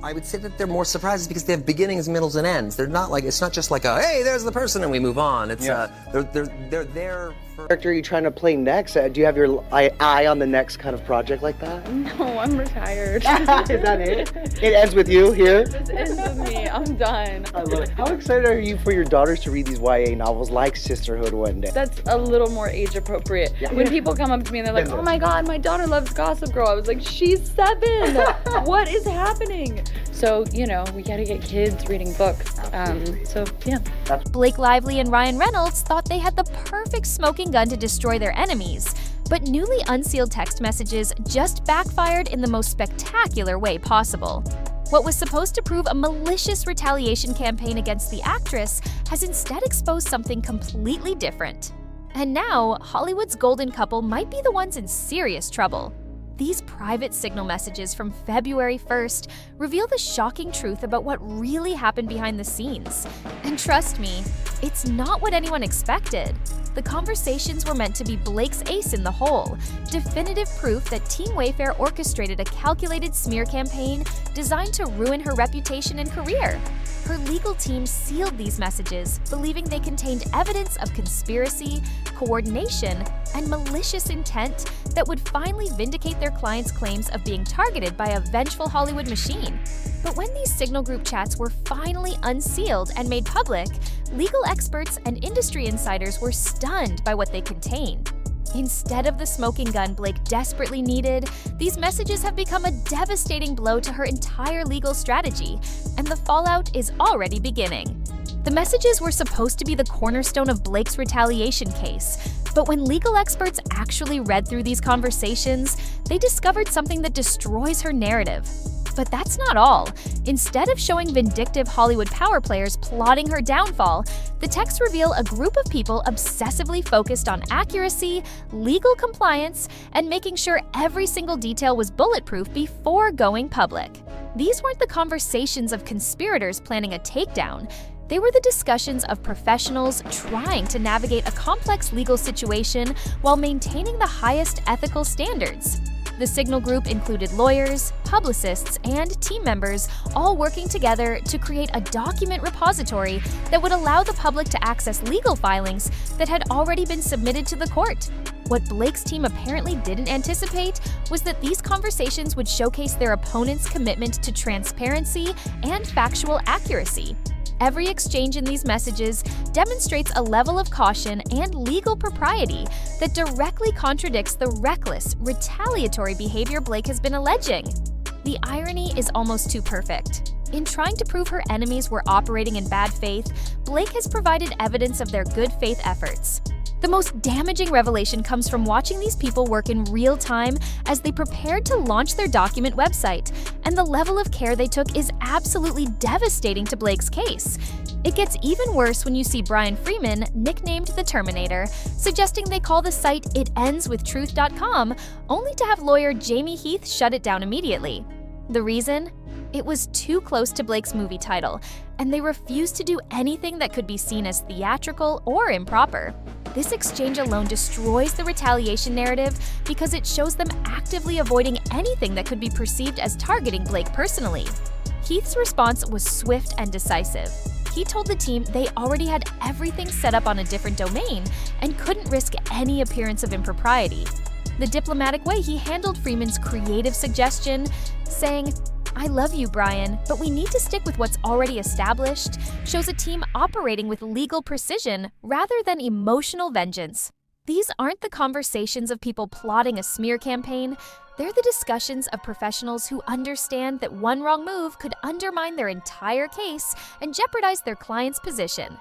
I would say that they're more surprises because they have beginnings, middles, and ends. They're not like, it's not just like a, hey, there's the person and we move on. It's they're there for... Character are you trying to play next? Do you have your eye on the next kind of project like that? No, I'm retired. Is that it? It ends with you here? This ends with me. I'm done. I love it. How excited are you for your daughters to read these YA novels like Sisterhood one day? That's a little more age appropriate. Yeah. When people come up to me and they're like, oh my God, my daughter loves Gossip Girl. I was like, she's 7. What is happening? So, you know, we gotta get kids reading books. So, yeah. Blake Lively and Ryan Reynolds thought they had the perfect smoking gun to destroy their enemies, but newly unsealed text messages just backfired in the most spectacular way possible. What was supposed to prove a malicious retaliation campaign against the actress has instead exposed something completely different. And now, Hollywood's golden couple might be the ones in serious trouble. These private signal messages from February 1st reveal the shocking truth about what really happened behind the scenes. And trust me, it's not what anyone expected. The conversations were meant to be Blake's ace in the hole, definitive proof that Team Wayfair orchestrated a calculated smear campaign designed to ruin her reputation and career. Her legal team sealed these messages, believing they contained evidence of conspiracy, coordination, and malicious intent that would finally vindicate their clients' claims of being targeted by a vengeful Hollywood machine. But when these Signal group chats were finally unsealed and made public, legal experts and industry insiders were stunned by what they contained. Instead of the smoking gun Blake desperately needed, these messages have become a devastating blow to her entire legal strategy, and the fallout is already beginning. The messages were supposed to be the cornerstone of Blake's retaliation case, but when legal experts actually read through these conversations, they discovered something that destroys her narrative. But that's not all. Instead of showing vindictive Hollywood power players plotting her downfall, the texts reveal a group of people obsessively focused on accuracy, legal compliance, and making sure every single detail was bulletproof before going public. These weren't the conversations of conspirators planning a takedown. They were the discussions of professionals trying to navigate a complex legal situation while maintaining the highest ethical standards. The Signal group included lawyers, publicists, and team members all working together to create a document repository that would allow the public to access legal filings that had already been submitted to the court. What Blake's team apparently didn't anticipate was that these conversations would showcase their opponent's commitment to transparency and factual accuracy. Every exchange in these messages demonstrates a level of caution and legal propriety that directly contradicts the reckless, retaliatory behavior Blake has been alleging. The irony is almost too perfect. In trying to prove her enemies were operating in bad faith, Blake has provided evidence of their good faith efforts. The most damaging revelation comes from watching these people work in real time as they prepared to launch their document website, and the level of care they took is absolutely devastating to Blake's case. It gets even worse when you see Brian Freeman, nicknamed the Terminator, suggesting they call the site itendswithtruth.com, only to have lawyer Jamie Heath shut it down immediately. The reason? It was too close to Blake's movie title, and they refused to do anything that could be seen as theatrical or improper. This exchange alone destroys the retaliation narrative because it shows them actively avoiding anything that could be perceived as targeting Blake personally. Heath's response was swift and decisive. He told the team they already had everything set up on a different domain and couldn't risk any appearance of impropriety. The diplomatic way he handled Freeman's creative suggestion, saying, "I love you, Brian, but we need to stick with what's already established," shows a team operating with legal precision rather than emotional vengeance. These aren't the conversations of people plotting a smear campaign. They're the discussions of professionals who understand that one wrong move could undermine their entire case and jeopardize their client's position.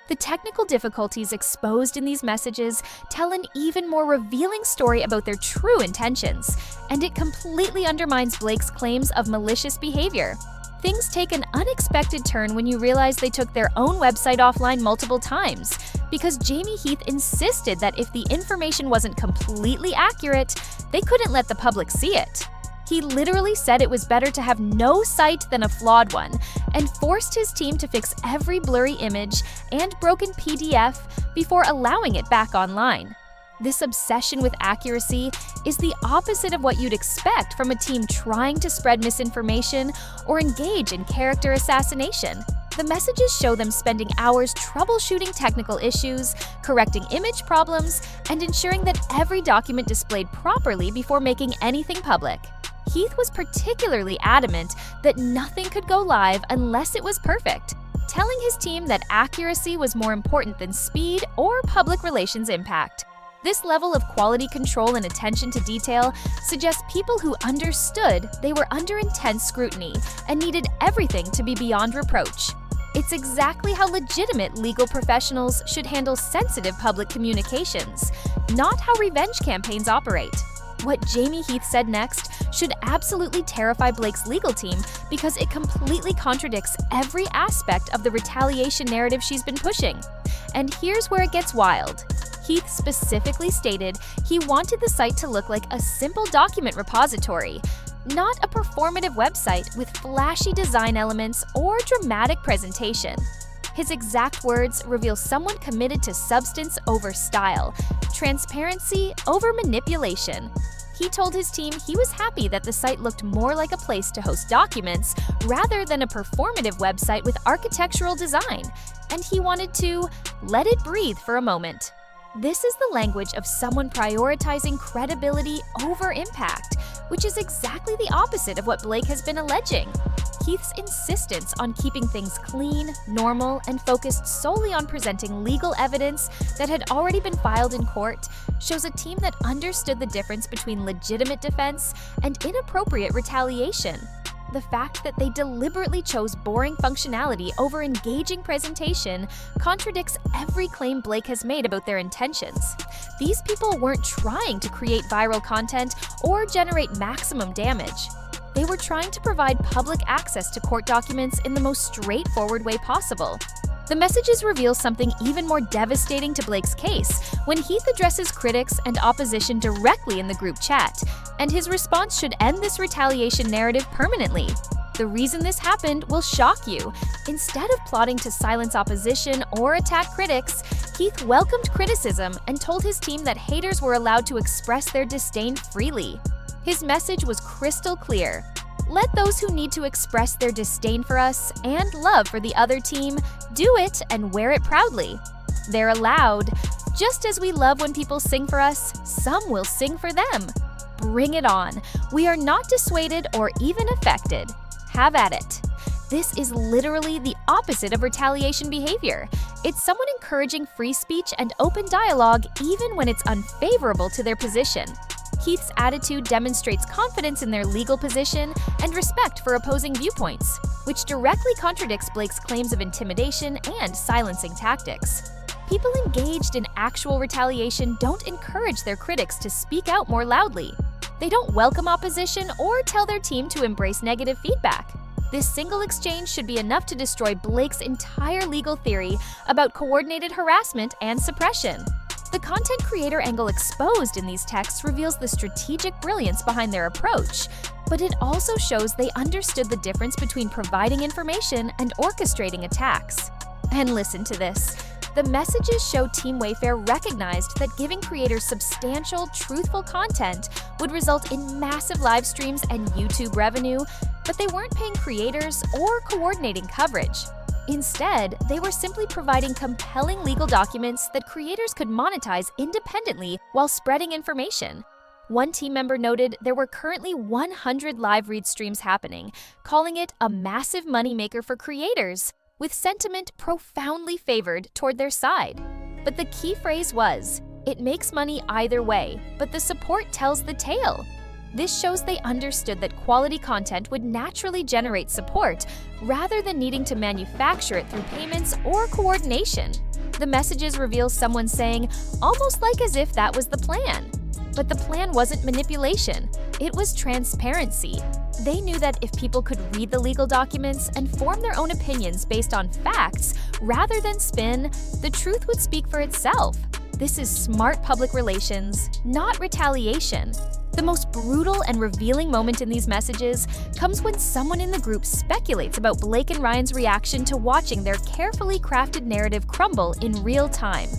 The technical difficulties exposed in these messages tell an even more revealing story about their true intentions, and it completely undermines Blake's claims of malicious behavior. Things take an unexpected turn when you realize they took their own website offline multiple times, because Jamie Heath insisted that if the information wasn't completely accurate, they couldn't let the public see it. He literally said it was better to have no site than a flawed one, and forced his team to fix every blurry image and broken PDF before allowing it back online. This obsession with accuracy is the opposite of what you'd expect from a team trying to spread misinformation or engage in character assassination. The messages show them spending hours troubleshooting technical issues, correcting image problems, and ensuring that every document displayed properly before making anything public. Heath was particularly adamant that nothing could go live unless it was perfect, telling his team that accuracy was more important than speed or public relations impact. This level of quality control and attention to detail suggests people who understood they were under intense scrutiny and needed everything to be beyond reproach. It's exactly how legitimate legal professionals should handle sensitive public communications, not how revenge campaigns operate. What Jamie Heath said next should absolutely terrify Blake's legal team because it completely contradicts every aspect of the retaliation narrative she's been pushing. And here's where it gets wild. Heath specifically stated he wanted the site to look like a simple document repository, not a performative website with flashy design elements or dramatic presentation. His exact words reveal someone committed to substance over style, transparency over manipulation. He told his team he was happy that the site looked more like a place to host documents rather than a performative website with architectural design, and he wanted to let it breathe for a moment. This is the language of someone prioritizing credibility over impact, which is exactly the opposite of what Blake has been alleging. Heath's insistence on keeping things clean, normal, and focused solely on presenting legal evidence that had already been filed in court shows a team that understood the difference between legitimate defense and inappropriate retaliation. The fact that they deliberately chose boring functionality over engaging presentation contradicts every claim Blake has made about their intentions. These people weren't trying to create viral content or generate maximum damage. They were trying to provide public access to court documents in the most straightforward way possible. The messages reveal something even more devastating to Blake's case when Heath addresses critics and opposition directly in the group chat, and his response should end this retaliation narrative permanently. The reason this happened will shock you. Instead of plotting to silence opposition or attack critics, Heath welcomed criticism and told his team that haters were allowed to express their disdain freely. His message was crystal clear. Let those who need to express their disdain for us and love for the other team do it and wear it proudly. They're allowed. Just as we love when people sing for us, some will sing for them. Bring it on. We are not dissuaded or even affected. Have at it. This is literally the opposite of retaliation behavior. It's someone encouraging free speech and open dialogue even when it's unfavorable to their position. Heath's attitude demonstrates confidence in their legal position and respect for opposing viewpoints, which directly contradicts Blake's claims of intimidation and silencing tactics. People engaged in actual retaliation don't encourage their critics to speak out more loudly. They don't welcome opposition or tell their team to embrace negative feedback. This single exchange should be enough to destroy Blake's entire legal theory about coordinated harassment and suppression. The content creator angle exposed in these texts reveals the strategic brilliance behind their approach, but it also shows they understood the difference between providing information and orchestrating attacks. And listen to this. The messages show Team Wayfair recognized that giving creators substantial, truthful content would result in massive live streams and YouTube revenue, but they weren't paying creators or coordinating coverage. Instead, they were simply providing compelling legal documents that creators could monetize independently while spreading information. One team member noted there were currently 100 live read streams happening, calling it a massive moneymaker for creators, with sentiment profoundly favored toward their side. But the key phrase was, "It makes money either way, but the support tells the tale." This shows they understood that quality content would naturally generate support, rather than needing to manufacture it through payments or coordination. The messages reveal someone saying, almost like as if that was the plan. But the plan wasn't manipulation, it was transparency. They knew that if people could read the legal documents and form their own opinions based on facts, rather than spin, the truth would speak for itself. This is smart public relations, not retaliation. The most brutal and revealing moment in these messages comes when someone in the group speculates about Blake and Ryan's reaction to watching their carefully crafted narrative crumble in real time.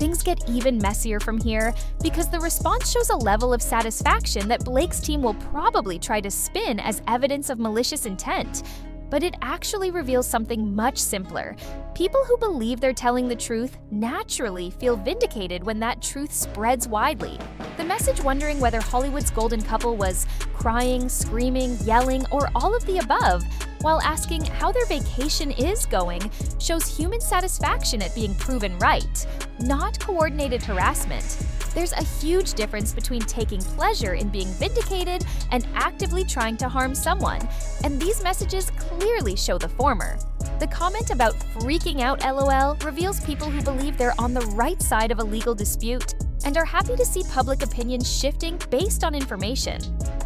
Things get even messier from here because the response shows a level of satisfaction that Blake's team will probably try to spin as evidence of malicious intent. But it actually reveals something much simpler. People who believe they're telling the truth naturally feel vindicated when that truth spreads widely. The message wondering whether Hollywood's golden couple was crying, screaming, yelling, or all of the above, while asking how their vacation is going, shows human satisfaction at being proven right, not coordinated harassment. There's a huge difference between taking pleasure in being vindicated and actively trying to harm someone, and these messages clearly show the former. The comment about freaking out LOL reveals people who believe they're on the right side of a legal dispute and are happy to see public opinion shifting based on information.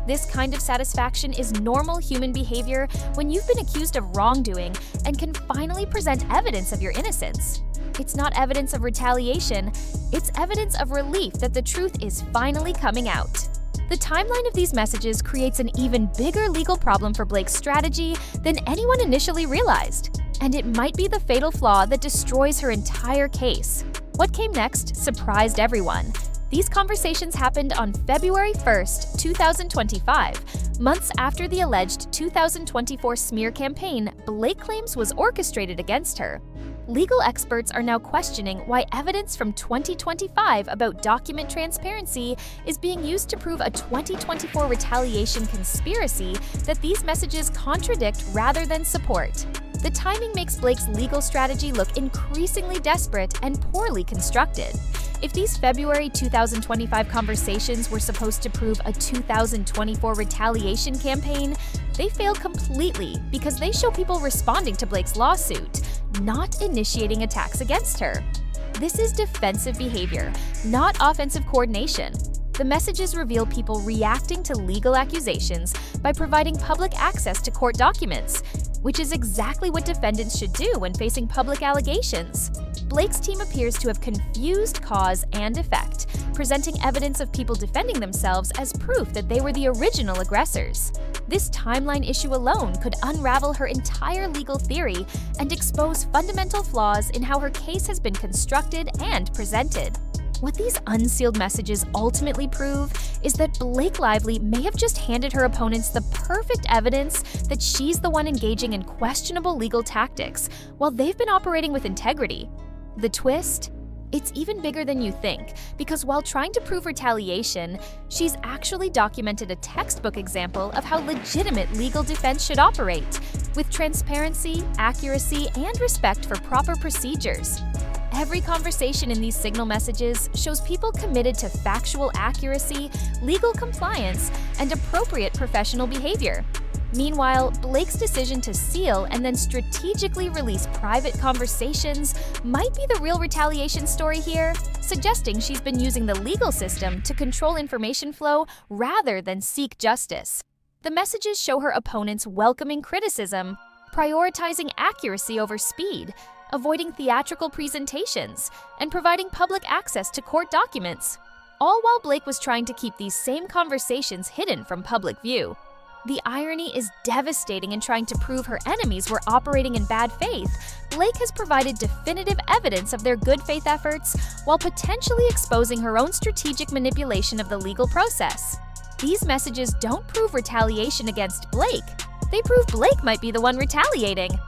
This kind of satisfaction is normal human behavior when you've been accused of wrongdoing and can finally present evidence of your innocence. It's not evidence of retaliation, it's evidence of relief that the truth is finally coming out. The timeline of these messages creates an even bigger legal problem for Blake's strategy than anyone initially realized, and it might be the fatal flaw that destroys her entire case. What came next surprised everyone. These conversations happened on February 1st, 2025, months after the alleged 2024 smear campaign Blake claims was orchestrated against her. Legal experts are now questioning why evidence from 2025 about document transparency is being used to prove a 2024 retaliation conspiracy that these messages contradict rather than support. The timing makes Blake's legal strategy look increasingly desperate and poorly constructed. If these February 2025 conversations were supposed to prove a 2024 retaliation campaign, they fail completely because they show people responding to Blake's lawsuit, not initiating attacks against her. This is defensive behavior, not offensive coordination. The messages reveal people reacting to legal accusations by providing public access to court documents, which is exactly what defendants should do when facing public allegations. Blake's team appears to have confused cause and effect, presenting evidence of people defending themselves as proof that they were the original aggressors. This timeline issue alone could unravel her entire legal theory and expose fundamental flaws in how her case has been constructed and presented. What these unsealed messages ultimately prove is that Blake Lively may have just handed her opponents the perfect evidence that she's the one engaging in questionable legal tactics, while they've been operating with integrity. The twist? It's even bigger than you think, because while trying to prove retaliation, she's actually documented a textbook example of how legitimate legal defense should operate, with transparency, accuracy, and respect for proper procedures. Every conversation in these signal messages shows people committed to factual accuracy, legal compliance, and appropriate professional behavior. Meanwhile, Blake's decision to seal and then strategically release private conversations might be the real retaliation story here, suggesting she's been using the legal system to control information flow rather than seek justice. The messages show her opponents welcoming criticism, prioritizing accuracy over speed, avoiding theatrical presentations, and providing public access to court documents, all while Blake was trying to keep these same conversations hidden from public view. The irony is devastating. In trying to prove her enemies were operating in bad faith, Blake has provided definitive evidence of their good faith efforts while potentially exposing her own strategic manipulation of the legal process. These messages don't prove retaliation against Blake. They prove Blake might be the one retaliating.